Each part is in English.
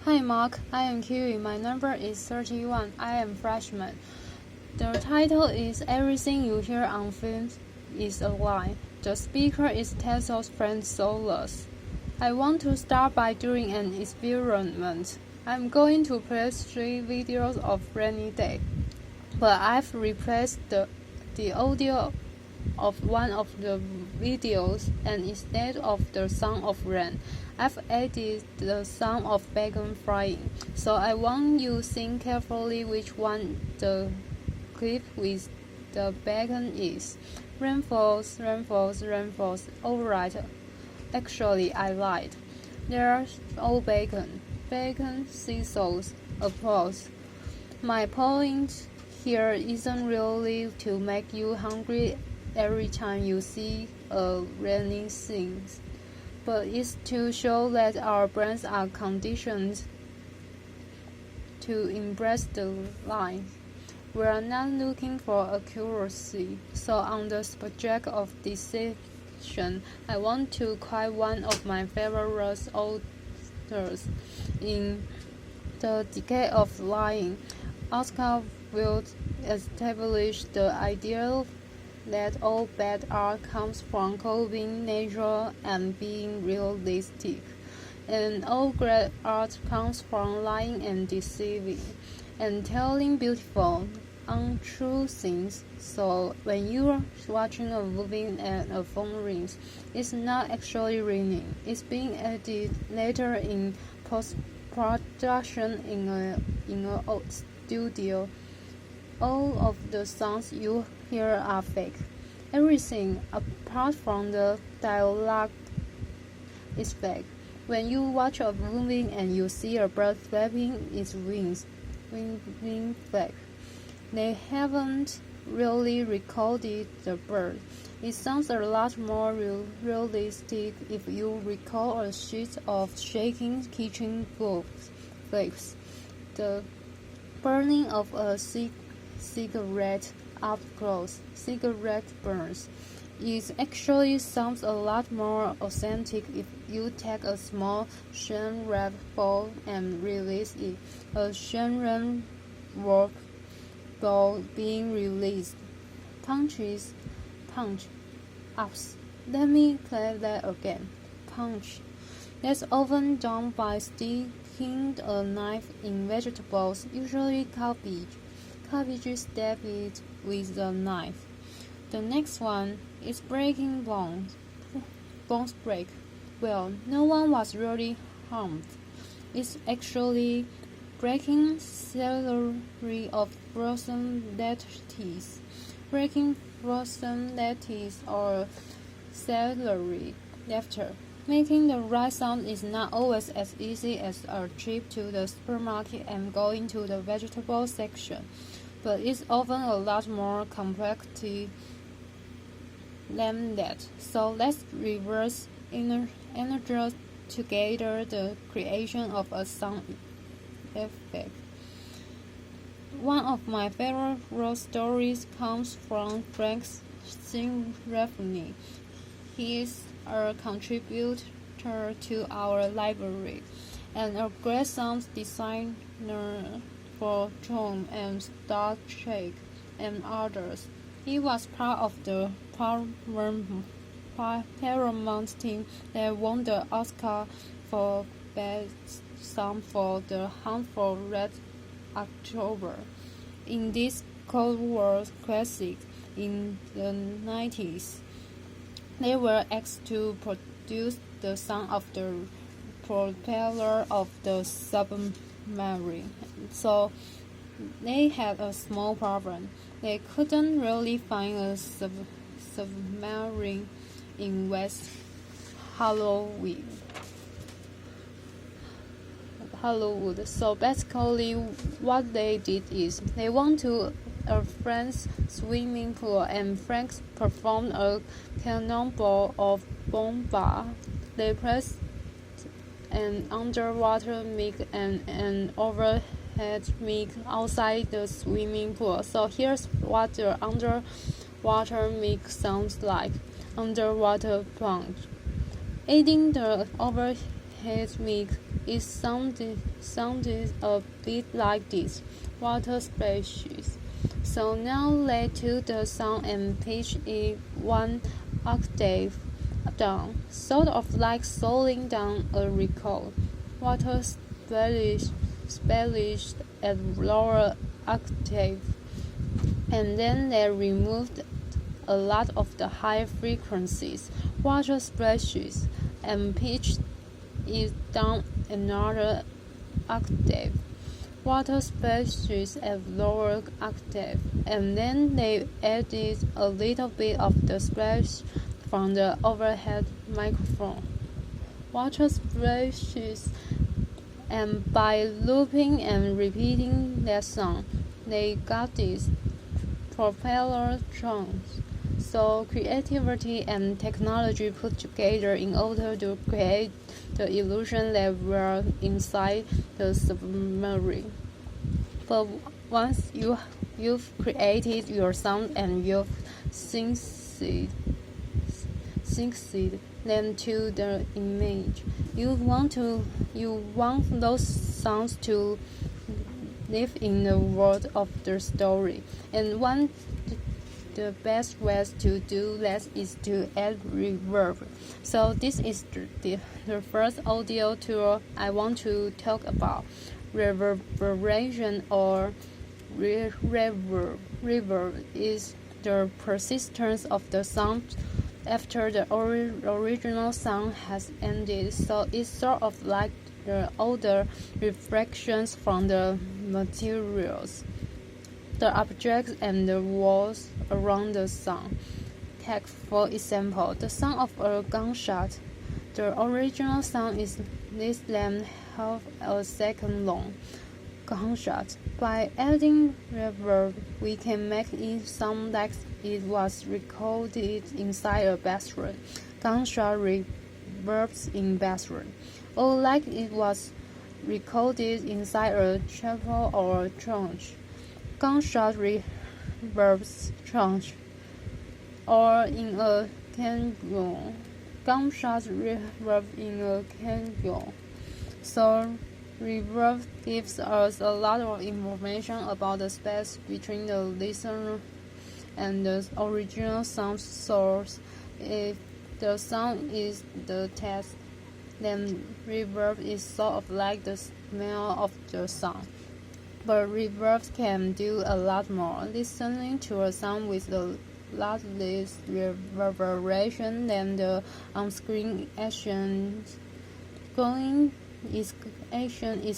Hi Mark, I am Kiwi. My number is 31. I am freshman. The title is Everything You Hear on Film is a Lie. The speaker is Tasos Frantzolas. I want to start by doing an experiment. I'm going to play 3 videos of rainy day, but I've replaced the audio of one of the videos, and instead of the sound of rain, I've added the sound of bacon frying. So I want you to think carefully which one the clip with the bacon is. Rain falls, rain falls, rain falls. Alright, actually I lied. There's all bacon. Bacon, sizzles, applause. My point here isn't really to make you hungry every time you see a rainy scene, but it's to show that our brains are conditioned to embrace the lie. We are not looking for accuracy. So on the subject of deception, I want to quote one of my favorite authors. In the Decade of Lying, Oscar Wilde established the idea that all bad art comes from copying natural and being realistic, and all great art comes from lying and deceiving, and telling beautiful, untrue things. So when you're watching a movie and a phone rings, it's not actually ringing, it's being edited later in post-production in a studio. All of the sounds you hear are fake. Everything, apart from the dialogue, is fake. When you watch a movie and you see a bird flapping its wings fake. They haven't really recorded the bird. It sounds a lot more realistic if you record a sheet of shaking kitchen flames. The burning of a cigarette up close, cigarette burns. It actually sounds a lot more authentic if you take a small shrink-wrap ball and release it. A shrink-wrap ball being released. Punch, ups. Let me play that again. Punch. That's often done by sticking a knife in vegetables, usually cabbage. Cabbage stab it with a knife. The next one is breaking bones. Bones break. Well, no one was really harmed. It's actually breaking celery of frozen lettuce. Breaking frozen lettuce or celery after. Making the right sound is not always as easy as a trip to the supermarket and going to the vegetable section, but it's often a lot more complex than that. So let's reverse energize together the creation of a sound effect. One of my favorite stories comes from Frank Sinrafni. He is a contributor to our library and a great sound designer for Tron and Star Trek and others. He was part of the Paramount team that won the Oscar for Best Sound for The Hunt for Red October. In this Cold War classic in the 90s, they were asked to produce the sound of the propeller of the submarine. So they had a small problem. They couldn't really find a submarine in West Hollywood. So basically what they did is they went to a French swimming pool and Frank performed a cannonball of bomba. They placed an underwater mic and an overhead mic outside the swimming pool. So here's what the underwater mic sounds like. Underwater plunge. Adding the overhead hit me. It sounded a bit like this. Water splashes. So now let's to the sound and pitch it one octave down, sort of like slowing down a record. Water splashed at lower octave, and then they removed a lot of the high frequencies. Water splashes and pitched it down another octave. Water splashes at lower octave, and then they added a little bit of the splash from the overhead microphone. Water splashes, and by looping and repeating that sound, they got these propeller tones. So creativity and technology put together in order to create the illusion that we're inside the submarine. But once you've created your sound and you've synced them to the image, you want those sounds to live in the world of the story. And one the best ways to do that is to add reverb. So this is the first audio tool I want to talk about. Reverberation or reverb. Reverb is the persistence of the sound after the original sound has ended. So it's sort of like all the reflections from the materials, the objects and the walls around the sound. Take for example the sound of a gunshot. The original sound is less than half a second long. Gunshot. By adding reverb, we can make it sound like it was recorded inside a bathroom. Gunshot reverbs in bathroom, or like it was recorded inside a chapel or church. Gunshot reverbs church, or in a canyon. Gunshots reverb in a canyon. So reverb gives us a lot of information about the space between the listener and the original sound source. If the sound is the text, then reverb is sort of like the smell of the sound. But reverb can do a lot more. Listening to a sound with a lot less reverberation than the on-screen action is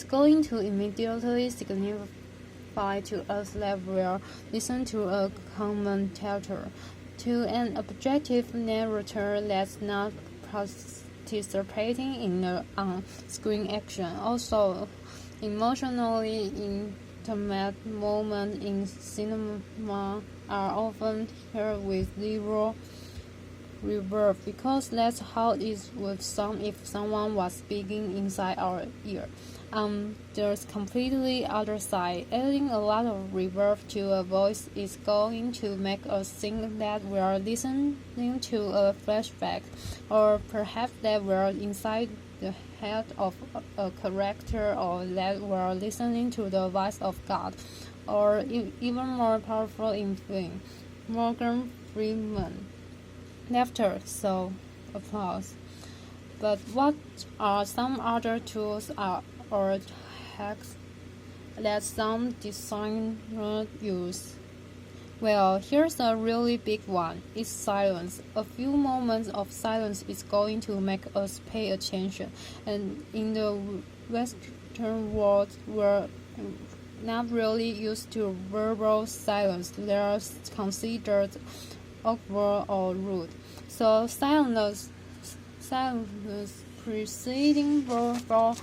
going to immediately signify to us that we are listening to a commentator, to an objective narrator that's not participating in the on-screen action. Also, emotionally intimate moments in cinema are often heard with zero reverb, because that's how it would sound if someone was speaking inside our ear. There's completely other side. Adding a lot of reverb to a voice is going to make us think that we are listening to a flashback, or perhaps that we are inside the head of a character, or that we are listening to the voice of God, or even more powerful in film. Morgan Freeman. Laughter, so applause. But what are some other tools or hacks that some designers use? Well, here's a really big one. It's silence. A few moments of silence is going to make us pay attention. And in the Western world, we're not really used to verbal silence. They are considered awkward or rude. So silence preceding verbal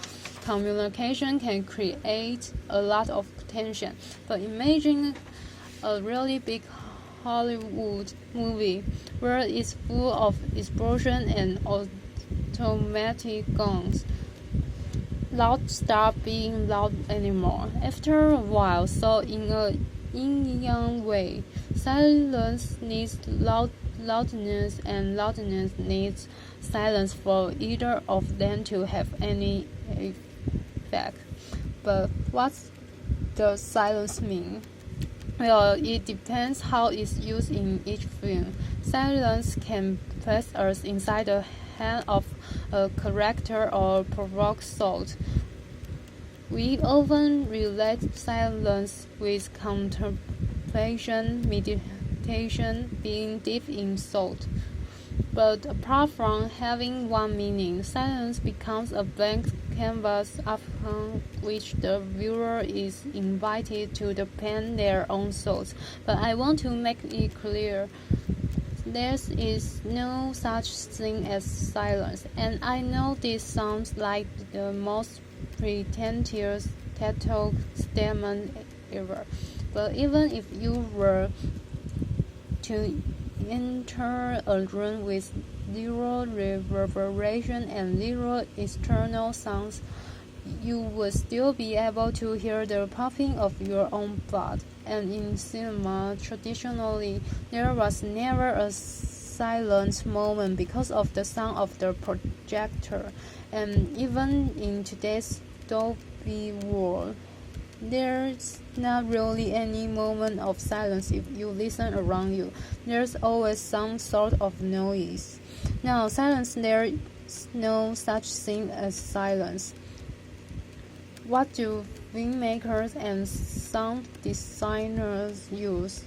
communication can create a lot of tension. But imagine a really big Hollywood movie where it's full of explosion and automatic guns. Loud stop being loud anymore after a while. So in a yin-yang way, silence needs loud loudness, and loudness needs silence for either of them to have any effect. But what does silence mean? Well, it depends how it's used in each film. Silence can place us inside the hand of a character or provoke thought. We often relate silence with contemplation, meditation, being deep in thought. But apart from having one meaning, silence becomes a blank canvas upon which the viewer is invited to pen their own thoughts. But I want to make it clear there is no such thing as silence, and I know this sounds like the most pretentious TED statement ever. But even if you were to enter a room with zero reverberation and zero external sounds, you would still be able to hear the pumping of your own blood. And in cinema, traditionally, there was never a silent moment because of the sound of the projector. And even in today's Dolby world, there's not really any moment of silence if you listen around you. There's always some sort of noise. Now, silence, there is no such thing as silence. What do filmmakers and sound designers use?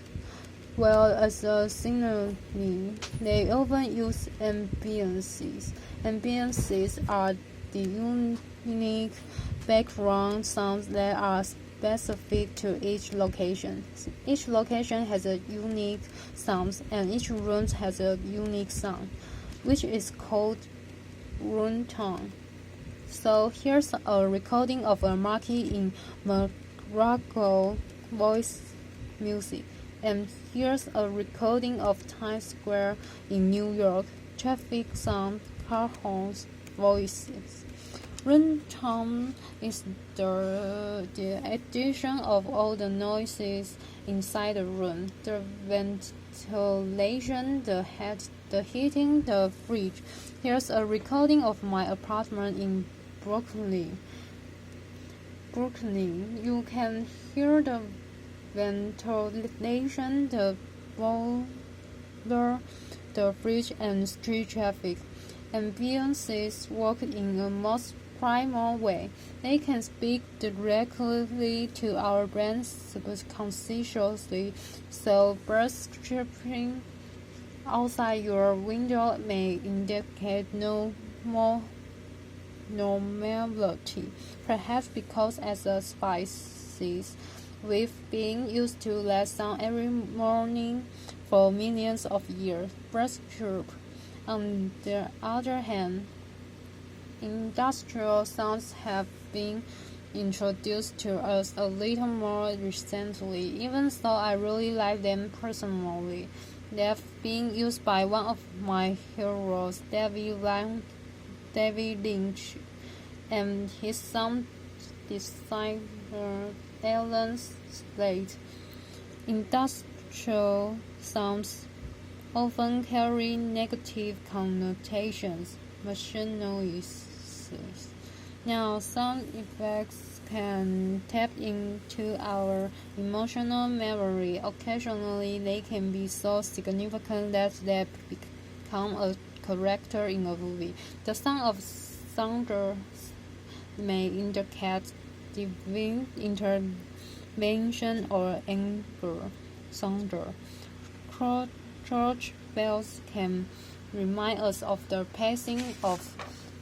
Well, as a synonym, they often use ambiances. Ambiances are the unique background sounds that are specific to each location. Each location has a unique sound, and each room has a unique sound, which is called room tone. So here's a recording of a marquee in Morocco voice music, and here's a recording of Times Square in New York traffic sound, car horns, voices. Room tone is the addition of all the noises inside the room: the ventilation, the heating, the fridge. Here's a recording of my apartment in Brooklyn. You can hear the ventilation, the boiler, the fridge, and street traffic. Ambiances work in a most primal way. They can speak directly to our brains subconsciously, so birds chirping outside your window may indicate no more normality, perhaps because as a species we've been used to that sound every morning for millions of years. Birds chirp. On the other hand, industrial sounds have been introduced to us a little more recently, even though I really like them personally. They've been used by one of my heroes, David Lynch, and his sound designer, Alan Slade. Industrial sounds often carry negative connotations, machine noises. Now, sound effects can tap into our emotional memory. Occasionally, they can be so significant that they become a character in a movie. The sound of thunder may indicate divine intervention or anger. Thunder. Church bells can remind us of the passing of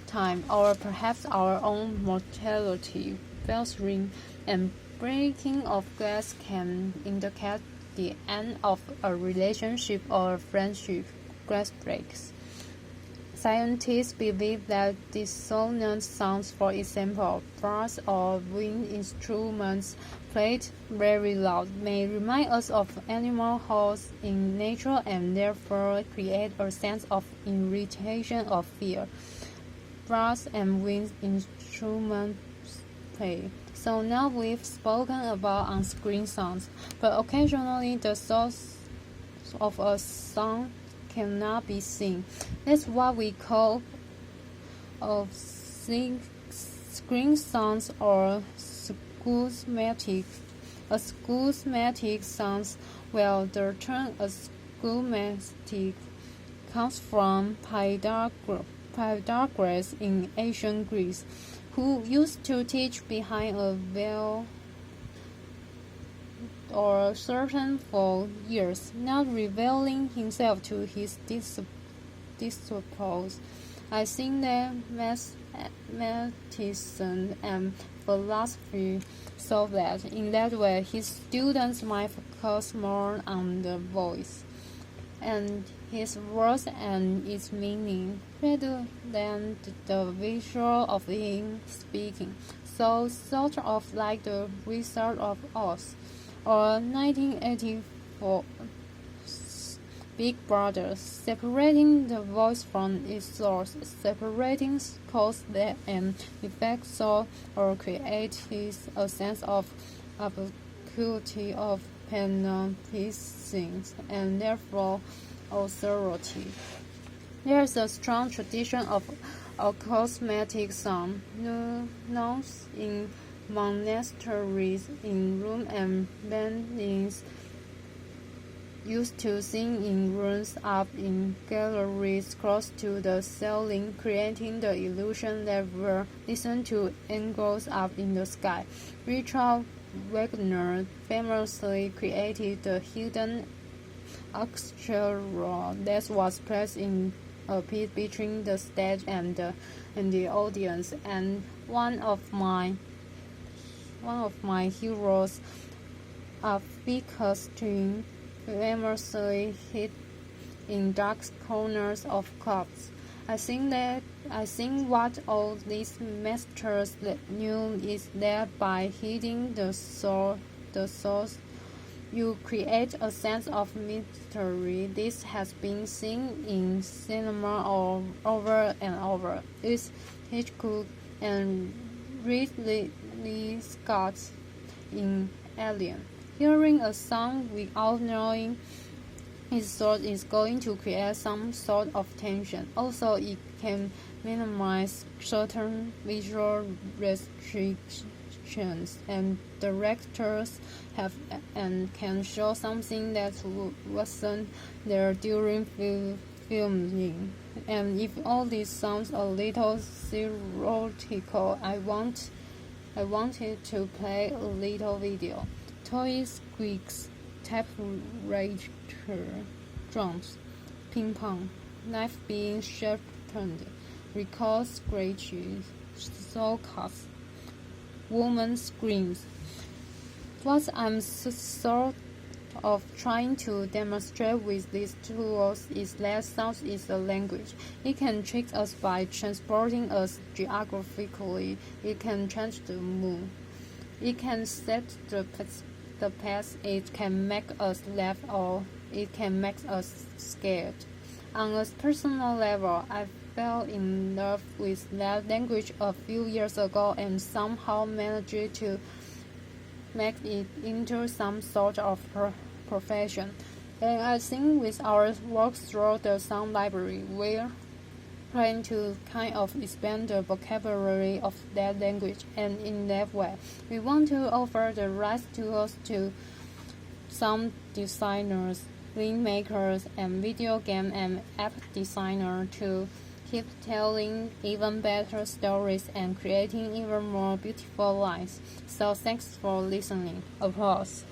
time, or perhaps our own mortality. Bells ring, and breaking of glass can indicate the end of a relationship or friendship. Glass breaks. Scientists believe that dissonant sounds, for example, brass or wind instruments played very loud, may remind us of animal halls in nature and therefore create a sense of irritation or fear. Brass and wind instruments play. So now we've spoken about on-screen sounds, but occasionally the source of a sound cannot be seen. That's what we call of screen sounds or schematic. A schematic sounds, well, the term a schematic comes from Pythagoras in ancient Greece, who used to teach behind a veil or curtain for years, not revealing himself to his disciples. I think that mathematician and philosophy saw that in that way his students might focus more on the voice and his words and its meaning rather than the visual of him speaking. So sort of like the Wizard of Oz or 1984 Big Brother, separating the voice from its source, separating cause and effect so or creates a sense of obscurity of panopticing and therefore authority. There is a strong tradition of a cosmetic song known in monasteries, in rooms and bendings, used to sing in rooms up in galleries close to the ceiling, creating the illusion that we're listening to angels up in the sky. Richard Wagner famously created the hidden orchestra that was placed in a pit between the stage and the audience, and one of my heroes, a ficus string, famously hid in dark corners of clubs. I think what all these masters knew is that by hitting the source, you create a sense of mystery. This has been seen in cinema over and over. It's Hitchcock and Ridley Scott in Alien. Hearing a sound without knowing its source is going to create some sort of tension. Also, it can minimize certain visual restrictions, and directors have and can show something that wasn't there during filming. And if all this sounds a little theoretical, I wanted to play a little video. Toys squeaks, typewriter, drums, ping pong, knife being sharpened, record scratches, saw cuts, woman screams. What I'm sort of trying to demonstrate with these tools is that sound is a language. It can trick us by transporting us geographically. It can change the mood. It can set the pace. It can make us laugh or it can make us scared. On a personal level, I fell in love with that language a few years ago and somehow managed to make it into some sort of profession. And I think with our work through the sound library, we're trying to kind of expand the vocabulary of that language, and in that way, we want to offer the right tools to sound designers, film makers, and video game and app designers to keep telling even better stories and creating even more beautiful lives. So thanks for listening. Applause.